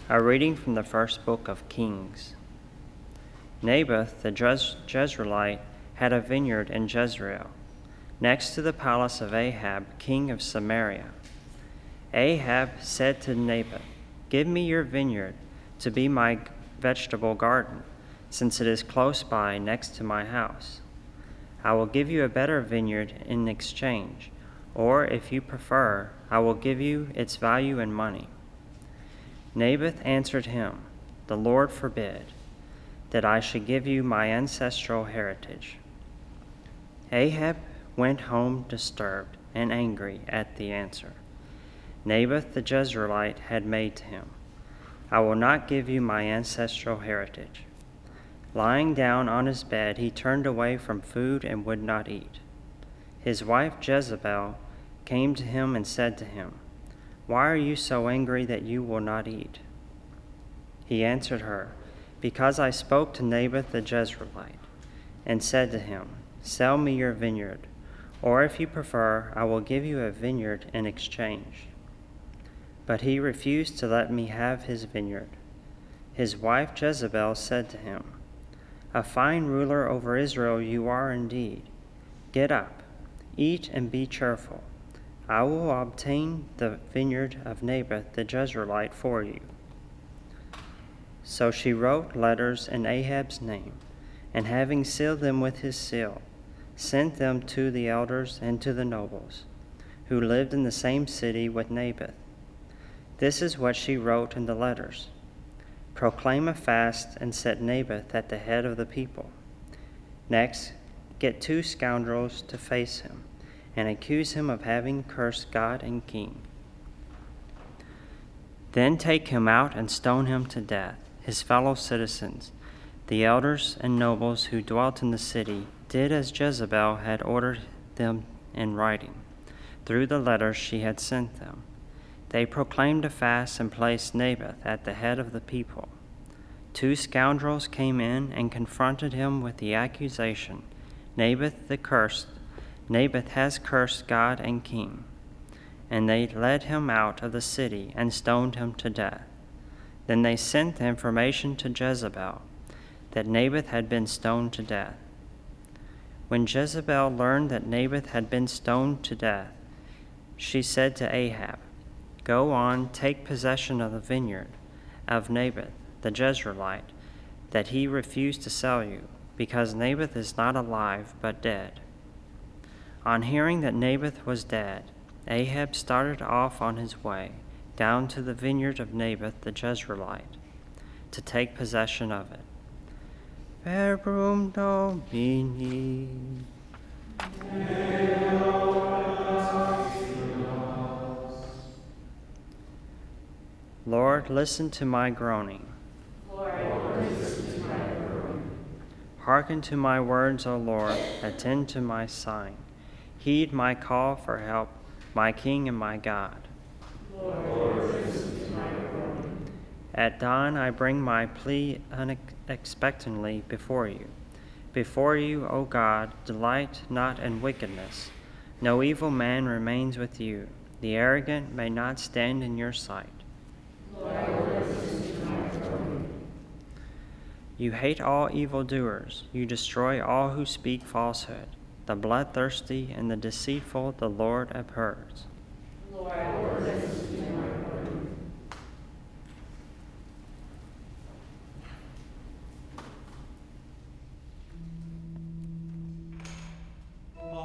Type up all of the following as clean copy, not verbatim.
A reading from the first book of Kings. Naboth the Jezreelite had a vineyard in Jezreel, next to the palace of Ahab, king of Samaria. Ahab said to Naboth, "Give me your vineyard to be my vegetable garden, since it is close by next to my house. I will give you a better vineyard in exchange, or if you prefer, I will give you its value in money." Naboth answered him, "The Lord forbid that I should give you my ancestral heritage." Ahab went home disturbed and angry at the answer Naboth the Jezreelite had made to him. "I will not give you my ancestral heritage." Lying down on his bed, he turned away from food and would not eat. His wife Jezebel came to him and said to him, "Why are you so angry that you will not eat?" He answered her, "Because I spoke to Naboth the Jezreelite and said to him, 'Sell me your vineyard, or if you prefer, I will give you a vineyard in exchange.' But he refused to let me have his vineyard." His wife Jezebel said to him, "A fine ruler over Israel you are indeed. Get up, eat and be cheerful. I will obtain the vineyard of Naboth the Jezreelite for you." So she wrote letters in Ahab's name, and having sealed them with his seal, sent them to the elders and to the nobles, who lived in the same city with Naboth. This is what she wrote in the letters: "Proclaim a fast and set Naboth at the head of the people. Next, get 2 scoundrels to face him and accuse him of having cursed God and king. Then take him out and stone him to death." His fellow citizens, the elders and nobles who dwelt in the city, did as Jezebel had ordered them in writing, through the letters she had sent them. They proclaimed a fast and placed Naboth at the head of the people. 2 scoundrels came in and confronted him with the accusation, Naboth has cursed God and king." And they led him out of the city and stoned him to death. Then they sent the information to Jezebel that Naboth had been stoned to death. When Jezebel learned that Naboth had been stoned to death, she said to Ahab, "Go on, take possession of the vineyard of Naboth the Jezreelite that he refused to sell you, because Naboth is not alive but dead." On hearing that Naboth was dead, Ahab started off on his way down to the vineyard of Naboth the Jezreelite to take possession of it. Verbum Domini. Lord, listen to my groaning. Hearken to my words, O Lord, attend to my sighing. Heed my call for help, my King and my God. Lord, listen to my groaning. At dawn I bring my plea unexpectedly before you. Before you, O God, delight not in wickedness. No evil man remains with you. The arrogant may not stand in your sight. Lord, listen to my groaning. You hate all evildoers. You destroy all who speak falsehood. The bloodthirsty and the deceitful the Lord abhors. Lord, listen to my groaning.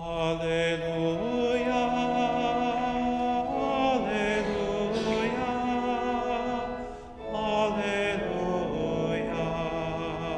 Alleluia, alleluia, alleluia. Alleluia, alleluia.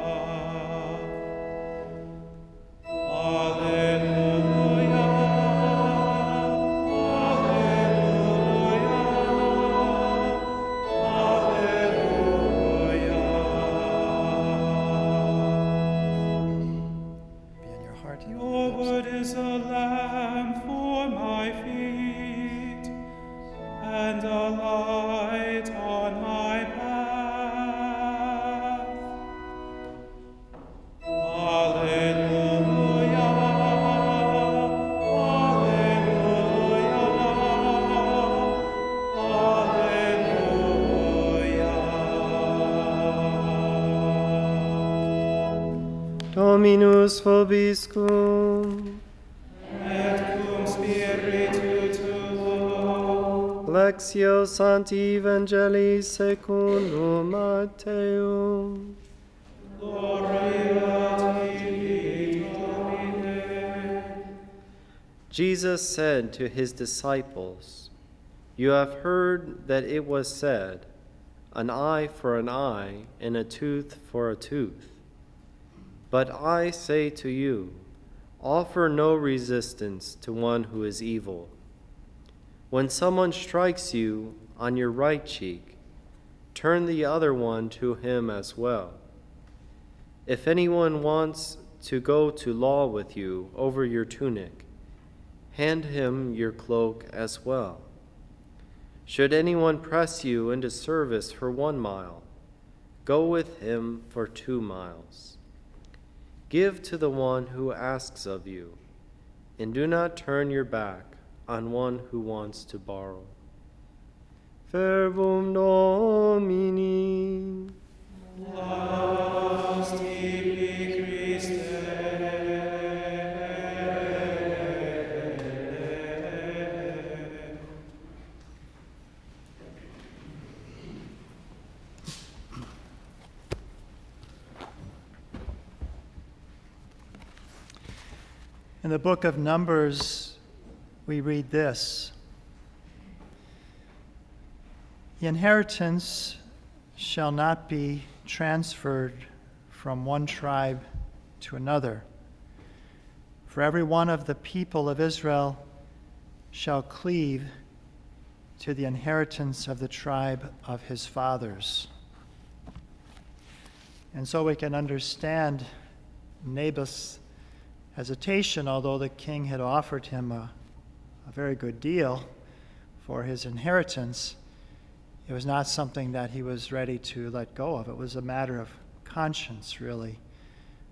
Dominus vobiscum. Et cum spiritu tuo. Lectio Sancti Evangelii secundum Matteum. Gloria tibi, Domine. Jesus said to his disciples, "You have heard that it was said, 'An eye for an eye, and a tooth for a tooth.' But I say to you, offer no resistance to one who is evil. When someone strikes you on your right cheek, turn the other one to him as well. If anyone wants to go to law with you over your tunic, hand him your cloak as well. Should anyone press you into service for 1 mile, go with him for 2 miles. Give to the one who asks of you, and do not turn your back on one who wants to borrow." Verbum Domini. Laus tibi, Christe. In the book of Numbers, we read this: "The inheritance shall not be transferred from one tribe to another. For every one of the people of Israel shall cleave to the inheritance of the tribe of his fathers." And so we can understand Naboth's hesitation, although the king had offered him a very good deal for his inheritance. It was not something that he was ready to let go of. It was a matter of conscience, really,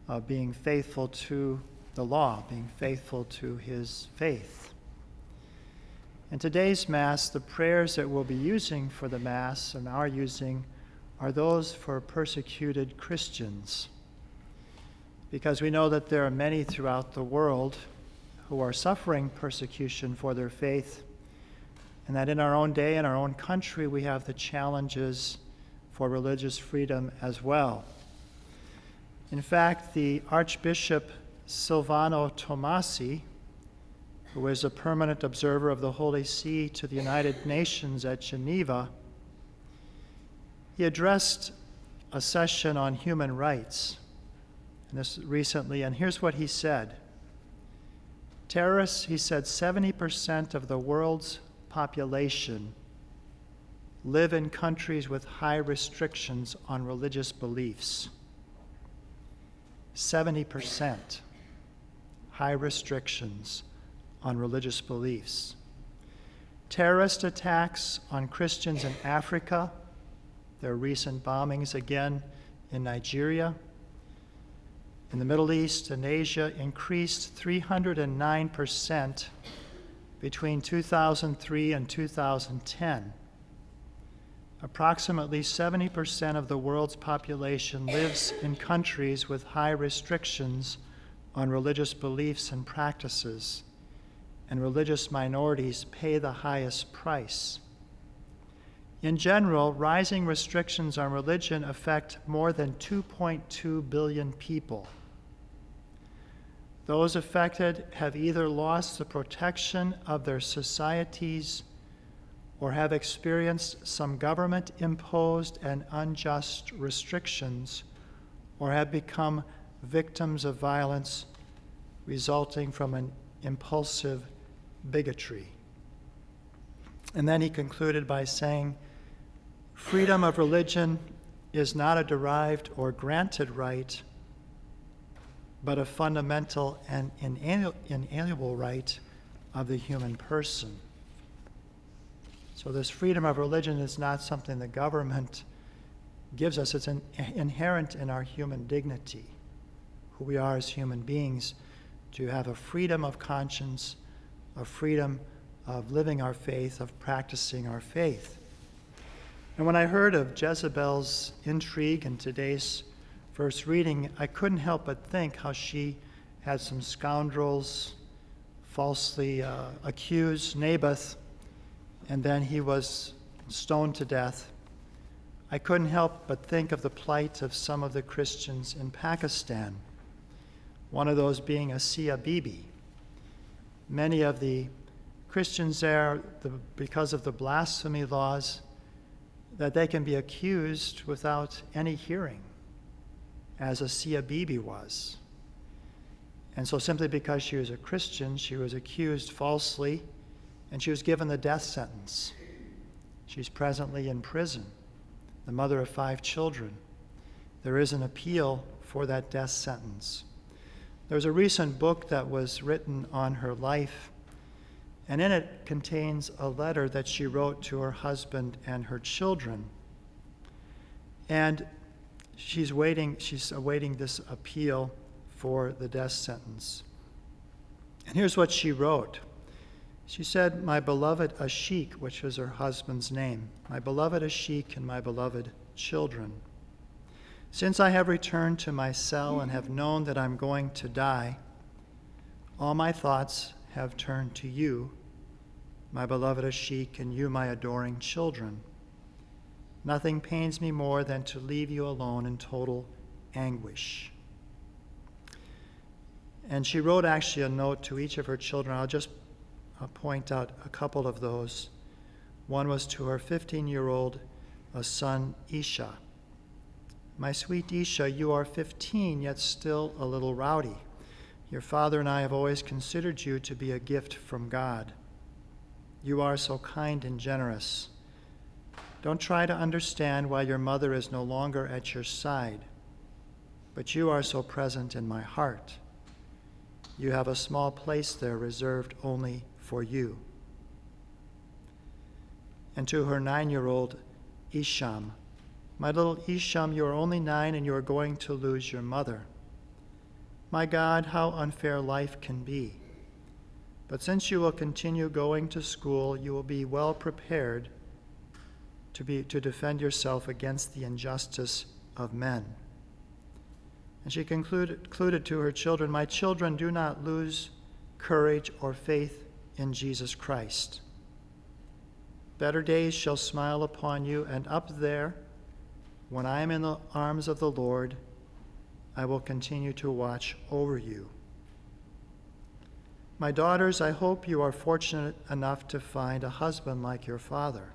of being faithful to the law, being faithful to his faith. In today's Mass, the prayers that we'll be using for the Mass and are using are those for persecuted Christians, because we know that there are many throughout the world who are suffering persecution for their faith, and that in our own day, in our own country, we have the challenges for religious freedom as well. In fact, the Archbishop Silvano Tomasi, who is a permanent observer of the Holy See to the United Nations at Geneva, he addressed a session on human rights this recently, and here's what he said. Terrorists, he said, 70% of the world's population live in countries with high restrictions on religious beliefs. 70% high restrictions on religious beliefs. Terrorist attacks on Christians in Africa, their recent bombings again in Nigeria, in the Middle East and Asia increased 309% between 2003 and 2010. Approximately 70% of the world's population lives in countries with high restrictions on religious beliefs and practices, and religious minorities pay the highest price. In general, rising restrictions on religion affect more than 2.2 billion people. Those affected have either lost the protection of their societies or have experienced some government-imposed and unjust restrictions, or have become victims of violence resulting from an impulsive bigotry. And then he concluded by saying, freedom of religion is not a derived or granted right, but a fundamental and inalienable right of the human person. So this freedom of religion is not something the government gives us. It's inherent in our human dignity, who we are as human beings, to have a freedom of conscience, a freedom of living our faith, of practicing our faith. And when I heard of Jezebel's intrigue in today's first reading, I couldn't help but think how she had some scoundrels falsely accused Naboth, and then he was stoned to death. I couldn't help but think of the plight of some of the Christians in Pakistan, one of those being Asia Bibi. Many of the Christians there, because of the blasphemy laws, that they can be accused without any hearing, as Asia Bibi was. And so simply because she was a Christian, she was accused falsely, and she was given the death sentence. She's presently in prison, the mother of 5 children. There is an appeal for that death sentence. There's a recent book that was written on her life, and in it contains a letter that she wrote to her husband and her children. And she's awaiting this appeal for the death sentence. And here's what she wrote. She said, "My beloved Ashik," which was her husband's name, "my beloved Ashik and my beloved children, since I have returned to my cell and have known that I'm going to die, all my thoughts have turned to you, my beloved Ashik, and you, my adoring children. Nothing pains me more than to leave you alone in total anguish." And she wrote actually a note to each of her children. I'll just point out a couple of those. One was to her 15-year-old son, Isha. "My sweet Isha, you are 15, yet still a little rowdy. Your father and I have always considered you to be a gift from God. You are so kind and generous. Don't try to understand why your mother is no longer at your side, but you are so present in my heart. You have a small place there reserved only for you." And to her 9-year-old Isham, "My little Isham, you are only 9 and you are going to lose your mother. My God, how unfair life can be. But since you will continue going to school, you will be well prepared to defend yourself against the injustice of men." And she concluded to her children, "My children, do not lose courage or faith in Jesus Christ. Better days shall smile upon you, and up there, when I am in the arms of the Lord, I will continue to watch over you. My daughters, I hope you are fortunate enough to find a husband like your father.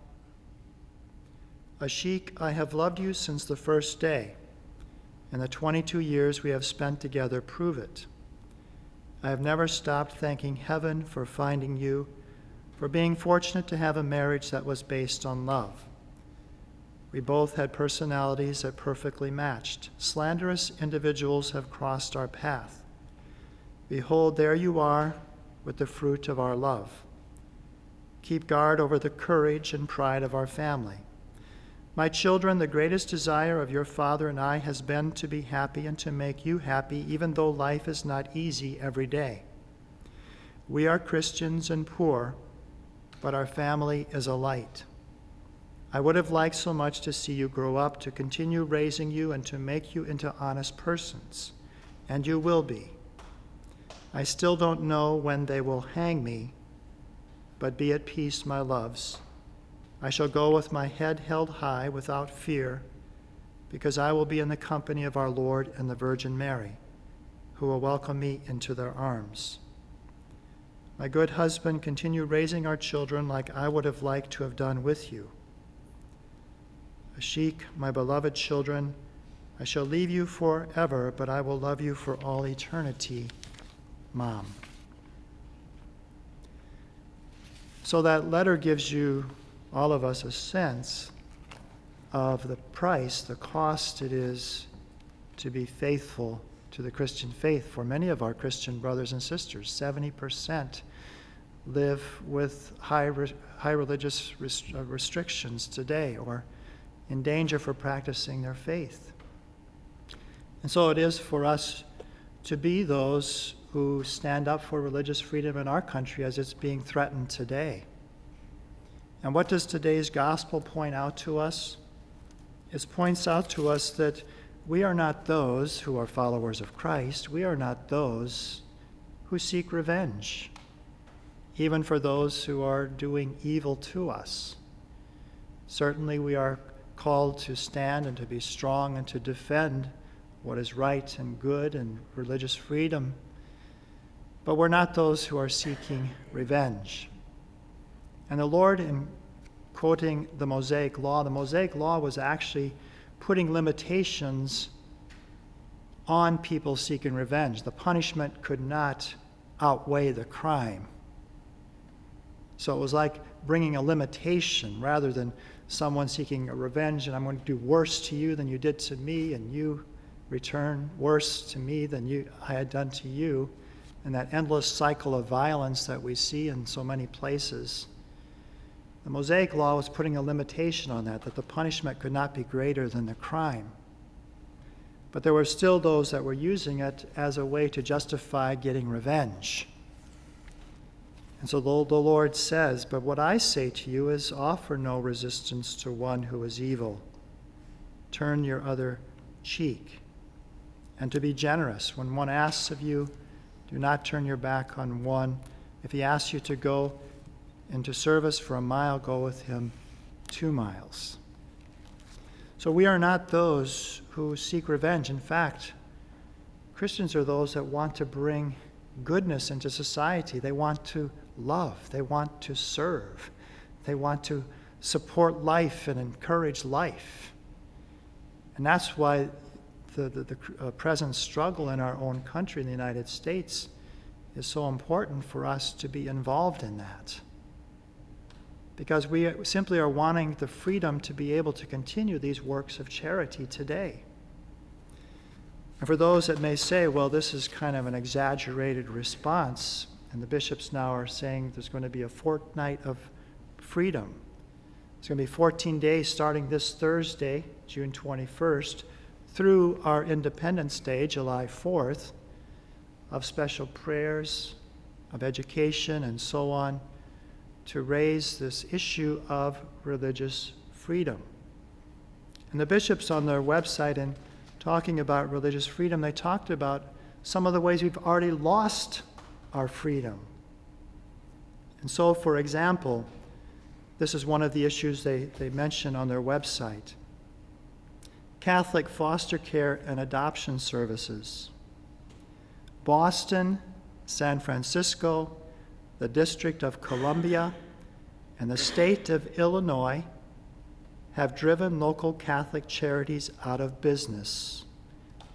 Ashik, I have loved you since the first day, and the 22 years we have spent together prove it. I have never stopped thanking heaven for finding you, for being fortunate to have a marriage that was based on love. We both had personalities that perfectly matched. Slanderous individuals have crossed our path. Behold, there you are with the fruit of our love. Keep guard over the courage and pride of our family. My children, the greatest desire of your father and I has been to be happy and to make you happy, even though life is not easy every day. We are Christians and poor, but our family is a light. I would have liked so much to see you grow up, to continue raising you, and to make you into honest persons, and you will be. I still don't know when they will hang me, but be at peace, my loves. I shall go with my head held high without fear, because I will be in the company of our Lord and the Virgin Mary, who will welcome me into their arms. My good husband, continue raising our children like I would have liked to have done with you. Ashik, my beloved children, I shall leave you forever, but I will love you for all eternity. Mom. So that letter gives you, all of us, a sense of the price, the cost it is to be faithful to the Christian faith. For many of our Christian brothers and sisters, 70% live with high religious restrictions today, or in danger for practicing their faith. And so it is for us to be those who stand up for religious freedom in our country as it's being threatened today. And what does today's gospel point out to us? It points out to us that we are not those who are followers of Christ. We are not those who seek revenge, even for those who are doing evil to us. Certainly we are called to stand and to be strong and to defend what is right and good and religious freedom, but we're not those who are seeking revenge. And the Lord, in quoting the Mosaic Law was actually putting limitations on people seeking revenge. The punishment could not outweigh the crime. So it was like bringing a limitation rather than someone seeking a revenge, and I'm going to do worse to you than you did to me, and you return worse to me than I had done to you, and that endless cycle of violence that we see in so many places. The Mosaic Law was putting a limitation on that the punishment could not be greater than the crime. But there were still those that were using it as a way to justify getting revenge. And so the Lord says, but what I say to you is offer no resistance to one who is evil. Turn your other cheek. And to be generous. When one asks of you, do not turn your back on one. If he asks you to go into service for a mile, go with him 2 miles. So we are not those who seek revenge. In fact, Christians are those that want to bring goodness into society. They want to love. They want to serve. They want to support life and encourage life. And that's why the present struggle in our own country, in the United States, is so important for us to be involved in that. Because we simply are wanting the freedom to be able to continue these works of charity today. And for those that may say, well, this is kind of an exaggerated response, and the bishops now are saying there's going to be a fortnight of freedom. It's going to be 14 days starting this Thursday, June 21st, through our Independence Day, July 4th, of special prayers, of education, and so on, to raise this issue of religious freedom. And the bishops on their website, in talking about religious freedom, they talked about some of the ways we've already lost our freedom. And so, for example, this is one of the issues they mention on their website. Catholic foster care and adoption services. Boston, San Francisco, the District of Columbia, and the state of Illinois have driven local Catholic charities out of business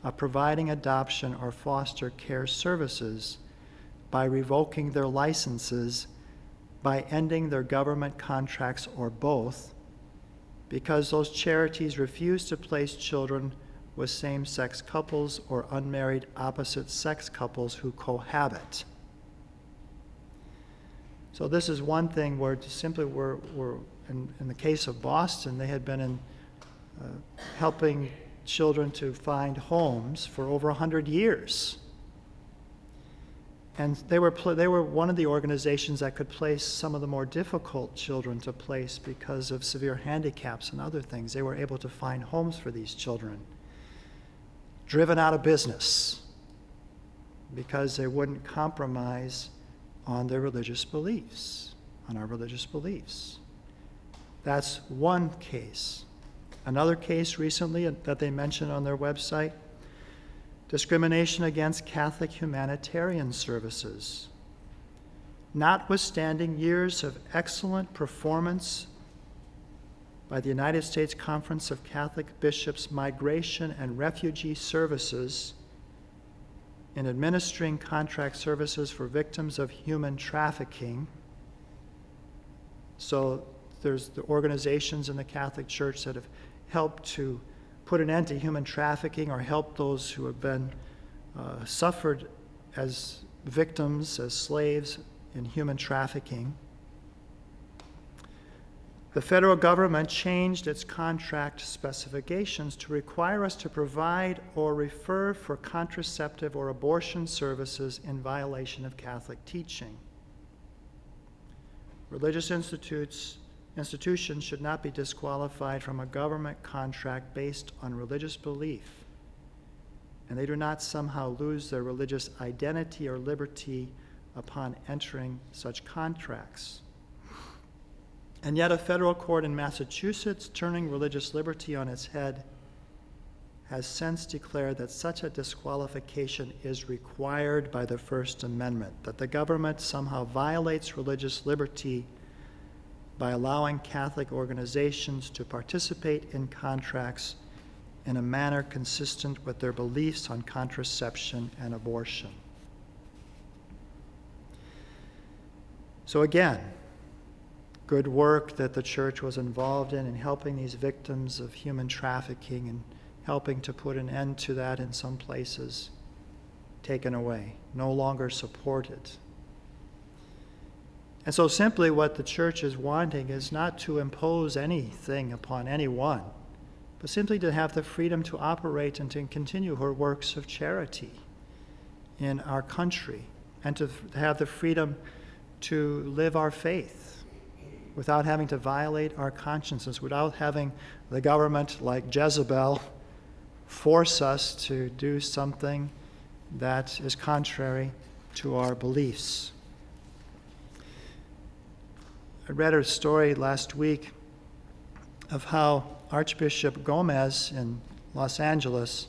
of providing adoption or foster care services by revoking their licenses, by ending their government contracts, or both, because those charities refuse to place children with same-sex couples or unmarried opposite-sex couples who cohabit. So this is one thing where simply we're in the case of Boston, they had been helping children to find homes for over 100 years. And they were one of the organizations that could place some of the more difficult children to place because of severe handicaps and other things. They were able to find homes for these children. Driven out of business because they wouldn't compromise on their religious beliefs, on our religious beliefs. That's one case. Another case recently that they mentioned on their website, discrimination against Catholic humanitarian services. Notwithstanding years of excellent performance by the United States Conference of Catholic Bishops' Migration and Refugee Services in administering contract services for victims of human trafficking. So there's the organizations in the Catholic Church that have helped to put an end to human trafficking or help those who have been suffered as victims, as slaves in human trafficking. The federal government changed its contract specifications to require us to provide or refer for contraceptive or abortion services in violation of Catholic teaching. Religious institutions should not be disqualified from a government contract based on religious belief. and they do not somehow lose their religious identity or liberty upon entering such contracts. And yet a federal court in Massachusetts, turning religious liberty on its head, has since declared that such a disqualification is required by the First Amendment, that the government somehow violates religious liberty by allowing Catholic organizations to participate in contracts in a manner consistent with their beliefs on contraception and abortion. So again, good work that the church was involved in helping these victims of human trafficking and helping to put an end to that in some places, taken away, no longer supported. And so simply what the church is wanting is not to impose anything upon anyone, but simply to have the freedom to operate and to continue her works of charity in our country, and to have the freedom to live our faith without having to violate our consciences, without having the government like Jezebel force us to do something that is contrary to our beliefs. I read a story last week of how Archbishop Gomez in Los Angeles,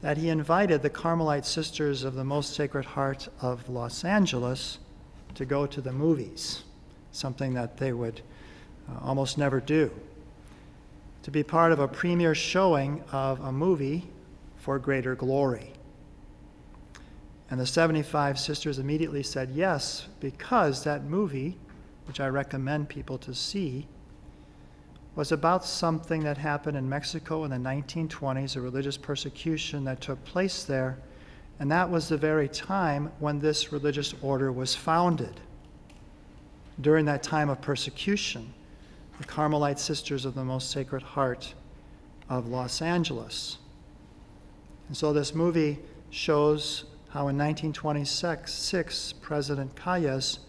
that he invited the Carmelite Sisters of the Most Sacred Heart of Los Angeles to go to the movies, something that they would almost never do, to be part of a premiere showing of a movie for greater glory. And the 75 sisters immediately said yes, because that movie, which I recommend people to see, was about something that happened in Mexico in the 1920s, a religious persecution that took place there, and that was the very time when this religious order was founded. During that time of persecution, the Carmelite Sisters of the Most Sacred Heart of Los Angeles. And so this movie shows how in 1926, President Calles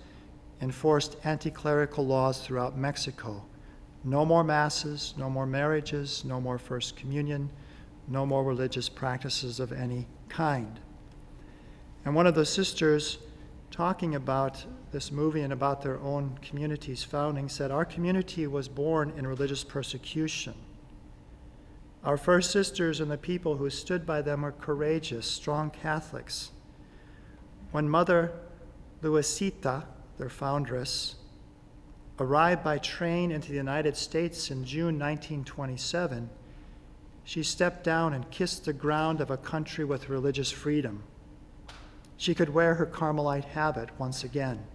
enforced anti-clerical laws throughout Mexico. No more masses, no more marriages, no more First Communion, no more religious practices of any kind. And one of the sisters, talking about this movie and about their own community's founding, said, "Our community was born in religious persecution. Our first sisters and the people who stood by them were courageous, strong Catholics. When Mother Luisita, their foundress, arrived by train into the United States in June 1927, she stepped down and kissed the ground of a country with religious freedom. She could wear her Carmelite habit once again.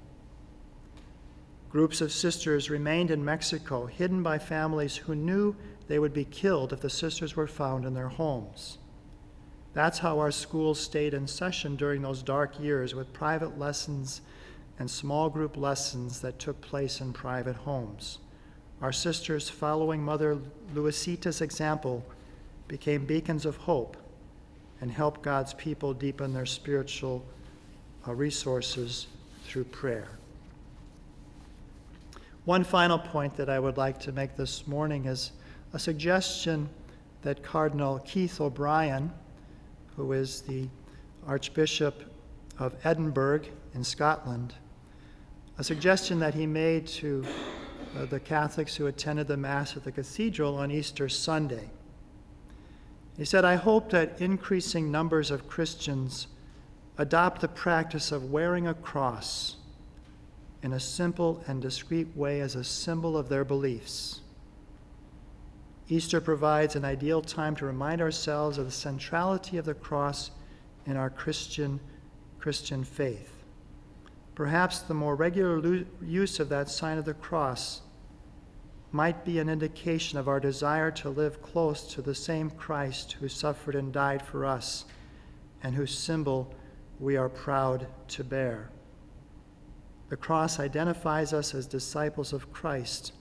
Groups of sisters remained in Mexico, hidden by families who knew they would be killed if the sisters were found in their homes. That's how our schools stayed in session during those dark years, with private lessons and small group lessons that took place in private homes. Our sisters, following Mother Luisita's example, became beacons of hope and helped God's people deepen their spiritual resources through prayer." One final point that I would like to make this morning is a suggestion that Cardinal Keith O'Brien, who is the Archbishop of Edinburgh in Scotland, a suggestion that he made to the Catholics who attended the Mass at the cathedral on Easter Sunday. He said, "I hope that increasing numbers of Christians adopt the practice of wearing a cross in a simple and discreet way as a symbol of their beliefs. Easter provides an ideal time to remind ourselves of the centrality of the cross in our Christian faith. Perhaps the more regular use of that sign of the cross might be an indication of our desire to live close to the same Christ who suffered and died for us, and whose symbol we are proud to bear. The cross identifies us as disciples of Christ,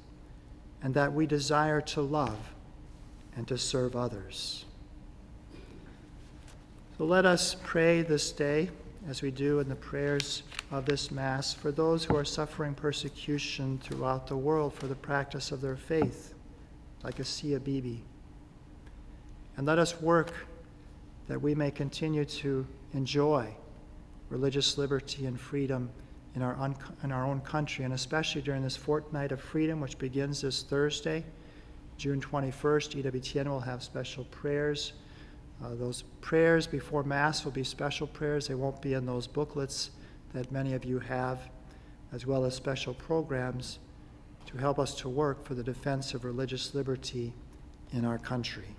and that we desire to love and to serve others." So let us pray this day, as we do in the prayers of this Mass, for those who are suffering persecution throughout the world for the practice of their faith, like Asia Bibi. And let us work that we may continue to enjoy religious liberty and freedom in our own country, and especially during this fortnight of freedom, which begins this Thursday, June 21st. EWTN will have special prayers. Those prayers before Mass will be special prayers. They won't be in those booklets that many of you have, as well as special programs to help us to work for the defense of religious liberty in our country.